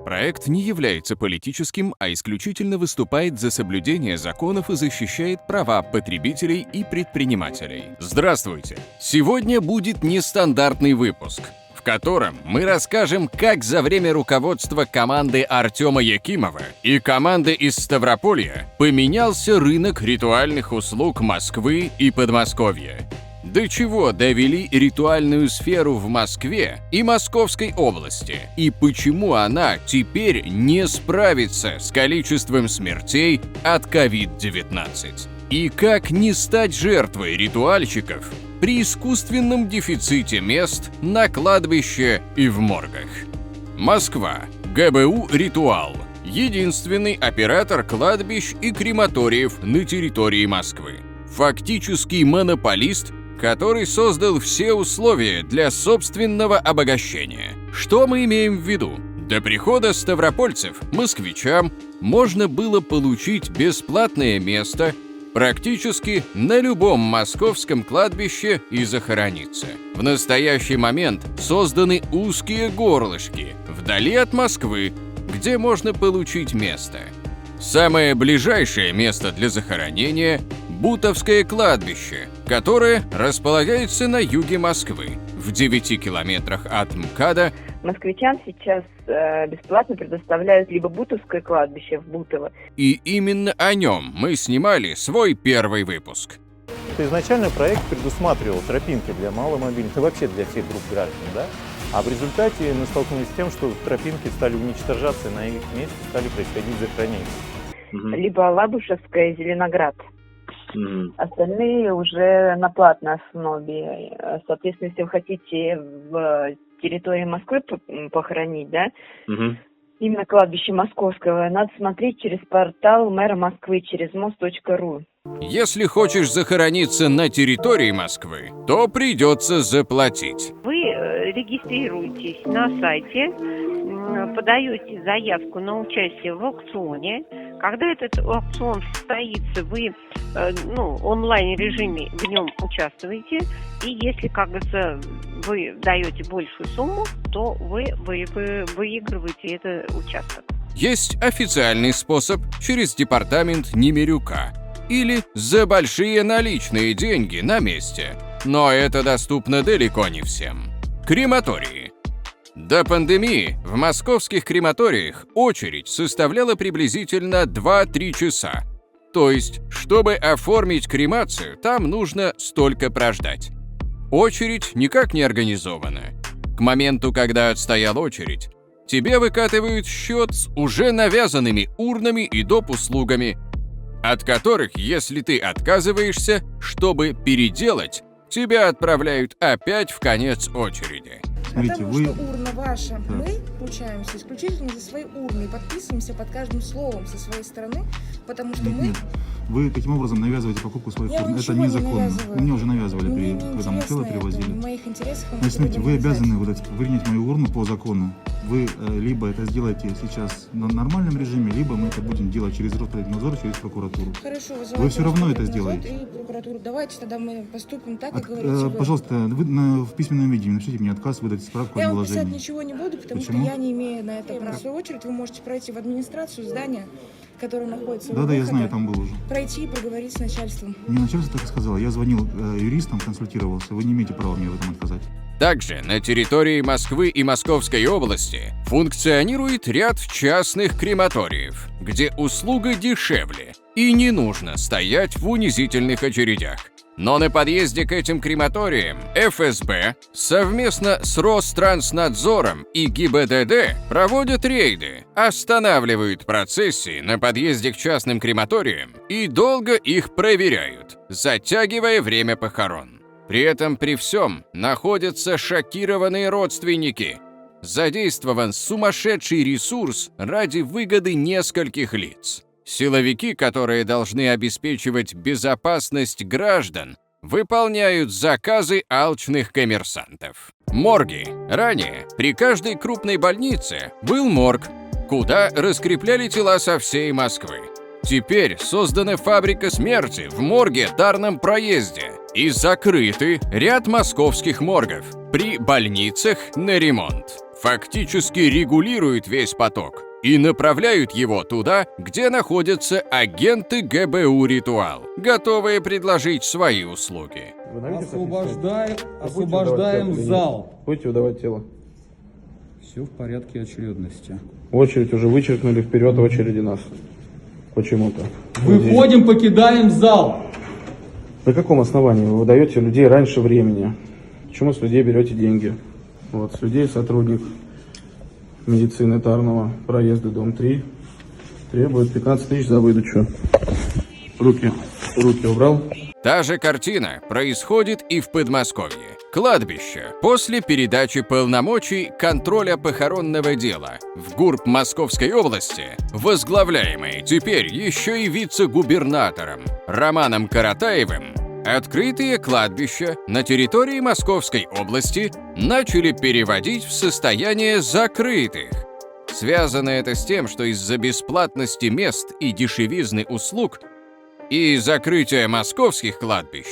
Проект не является политическим, а исключительно выступает за соблюдение законов и защищает права потребителей и предпринимателей. Здравствуйте! Сегодня будет нестандартный выпуск, в котором мы расскажем, как за время руководства команды Артема Якимова и команды из Ставрополья поменялся рынок ритуальных услуг Москвы и Подмосковья. До чего довели ритуальную сферу в Москве и Московской области, и почему она теперь не справится с количеством смертей от COVID-19. И как не стать жертвой ритуальщиков при искусственном дефиците мест на кладбище и в моргах. Москва. ГБУ «Ритуал». Единственный оператор кладбищ и крематориев на территории Москвы. Фактически монополист, который создал все условия для собственного обогащения. Что мы имеем в виду? До прихода ставропольцев, москвичам, можно было получить бесплатное место практически на любом московском кладбище и захорониться. В настоящий момент созданы узкие горлышки вдали от Москвы, где можно получить место. Самое ближайшее место для захоронения – Бутовское кладбище, которое располагается на юге Москвы, в 9 километрах от МКАДа. Москвичам сейчас бесплатно предоставляют либо Бутовское кладбище в Бутово. И именно о нем мы снимали свой первый выпуск. Изначально проект предусматривал тропинки для маломобильных и вообще для всех групп граждан, да? А в результате мы столкнулись с тем, что тропинки стали уничтожаться, и на их месте стали происходить захоронения. Либо Лабушевская и Зеленоград. Остальные уже на платной основе. Соответственно, если вы хотите в территории Москвы похоронить, да, именно кладбище Московского, надо смотреть через портал мэра Москвы, через мост.ру. Если хочешь захорониться на территории Москвы, то придется заплатить. Вы регистрируетесь на сайте, подаете заявку на участие в аукционе. Когда этот аукцион состоится, вы в онлайн-режиме в нем участвуете. И если, как говорится, вы даете большую сумму, то вы выигрываете этот участок. Есть официальный способ через департамент Немирюка или за большие наличные деньги на месте. Но это доступно далеко не всем. Крематории. До пандемии в московских крематориях очередь составляла приблизительно 2-3 часа. То есть, чтобы оформить кремацию, там нужно столько прождать. Очередь никак не организована. К моменту, когда отстояла очередь, тебе выкатывают счет с уже навязанными урнами и доп. Услугами, от которых, если ты отказываешься, чтобы переделать, тебя отправляют опять в конец очереди. Потому что урна ваша, мы получаемся исключительно за свои урны и подписываемся под каждым словом со своей стороны, потому что Нет, вы таким образом навязываете покупку своих урн. Это незаконно. Мне уже навязывали, когда мы тело привозили. В моих интересах Значит, смотрите, вы обязаны принять мою урну по закону. Вы либо это сделаете сейчас на нормальном режиме, либо мы это будем делать через Роспотребнадзор, через прокуратуру. Хорошо, вы все равно это сделаете. И прокуратуру. Давайте тогда мы поступим так, как говорите. Пожалуйста, вы в письменном виде напишите мне отказ, выдать справку о наложении. Я вам писать ничего не буду, потому что я не имею на это права. В свою очередь вы можете пройти в администрацию здания, которое находится у Да, я знаю, я там был уже. Пройти и проговорить с начальством. Мне начальство так и сказало. Я звонил юристам, консультировался. Вы не имеете права мне в этом отказать. Также на территории Москвы и Московской области функционирует ряд частных крематориев, где услуга дешевле и не нужно стоять в унизительных очередях. Но на подъезде к этим крематориям ФСБ совместно с Ространснадзором и ГИБДД проводят рейды, останавливают процессии на подъезде к частным крематориям и долго их проверяют, затягивая время похорон. При этом при всем находятся шокированные родственники. Задействован сумасшедший ресурс ради выгоды нескольких лиц. Силовики, которые должны обеспечивать безопасность граждан, выполняют заказы алчных коммерсантов. Морги. Ранее при каждой крупной больнице был морг, куда раскрепляли тела со всей Москвы. Теперь создана фабрика смерти в морге Тарном проезде, и закрыты ряд московских моргов при больницах на ремонт. Фактически регулируют весь поток и направляют его туда, где находятся агенты ГБУ «Ритуал», готовые предложить свои услуги. Освобождаем зал. Будете выдавать тело? Все в порядке очередности. Очередь уже вычеркнули, вперед очереди нас. Почему-то. Выходим, покидаем зал. На каком основании вы выдаете людей раньше времени? Почему с людей берете деньги? Вот, с людей сотрудник медицины Тарнова, проезда, дом 3, требует 15 тысяч за выдачу. Руки убрал. Та же картина происходит и в Подмосковье. Кладбище. После передачи полномочий контроля похоронного дела в ГУРП Московской области, возглавляемый теперь еще и вице-губернатором Романом Каратаевым, открытые кладбища на территории Московской области начали переводить в состояние закрытых. Связано это с тем, что из-за бесплатности мест и дешевизны услуг и закрытия московских кладбищ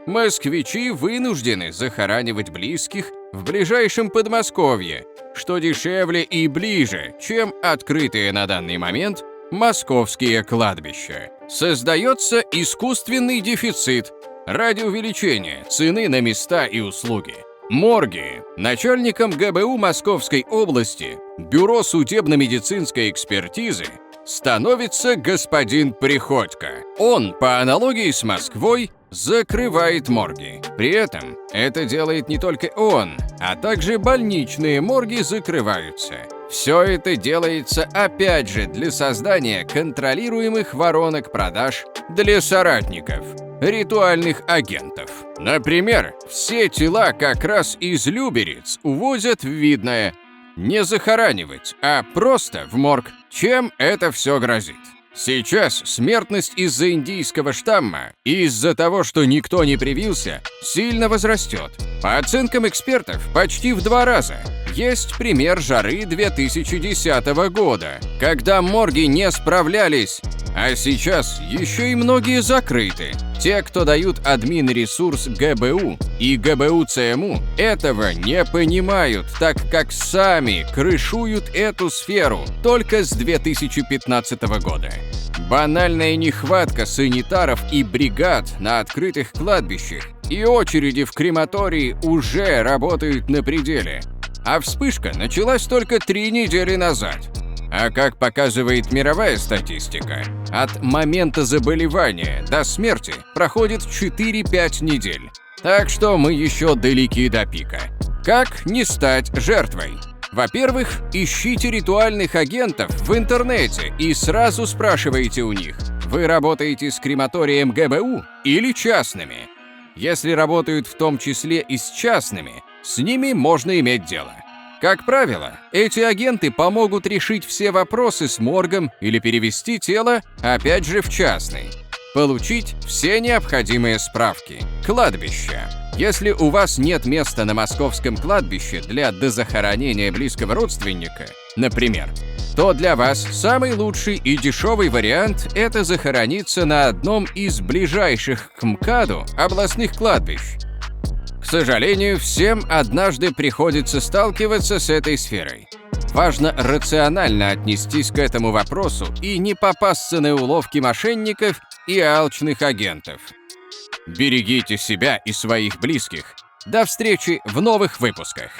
москвичи вынуждены захоранивать близких в ближайшем Подмосковье, что дешевле и ближе, чем открытые на данный момент московские кладбища. Создается искусственный дефицит ради увеличения цены на места и услуги. Морги. Начальником ГБУ Московской области, Бюро судебно-медицинской экспертизы, становится господин Приходько. Он, по аналогии с Москвой, закрывает морги. При этом это делает не только он, а также больничные морги закрываются. Все это делается опять же для создания контролируемых воронок продаж для соратников, ритуальных агентов. Например, все тела как раз из Люберец увозят в Видное. Не захоранивать, а просто в морг. Чем это все грозит? Сейчас смертность из-за индийского штамма и из-за того, что никто не привился, сильно возрастет. По оценкам экспертов, почти в 2 раза. Есть пример жары 2010 года, когда морги не справлялись, а сейчас еще и многие закрыты. Те, кто дают админ-ресурс ГБУ и ГБУ ЦМУ, этого не понимают, так как сами крышуют эту сферу только с 2015 года. Банальная нехватка санитаров и бригад на открытых кладбищах и очереди в крематории уже работают на пределе. А вспышка началась только 3 недели назад. А как показывает мировая статистика, от момента заболевания до смерти проходит 4-5 недель. Так что мы еще далеки до пика. Как не стать жертвой? Во-первых, ищите ритуальных агентов в интернете и сразу спрашивайте у них, вы работаете с крематорием ГБУ или частными? Если работают в том числе и с частными, с ними можно иметь дело. Как правило, эти агенты помогут решить все вопросы с моргом или перевести тело, опять же, в частный. Получить все необходимые справки. Кладбище. Если у вас нет места на московском кладбище для дозахоронения близкого родственника, например, то для вас самый лучший и дешевый вариант – это захорониться на одном из ближайших к МКАДу областных кладбищ. К сожалению, всем однажды приходится сталкиваться с этой сферой. Важно рационально отнестись к этому вопросу и не попасться на уловки мошенников и алчных агентов. Берегите себя и своих близких. До встречи в новых выпусках.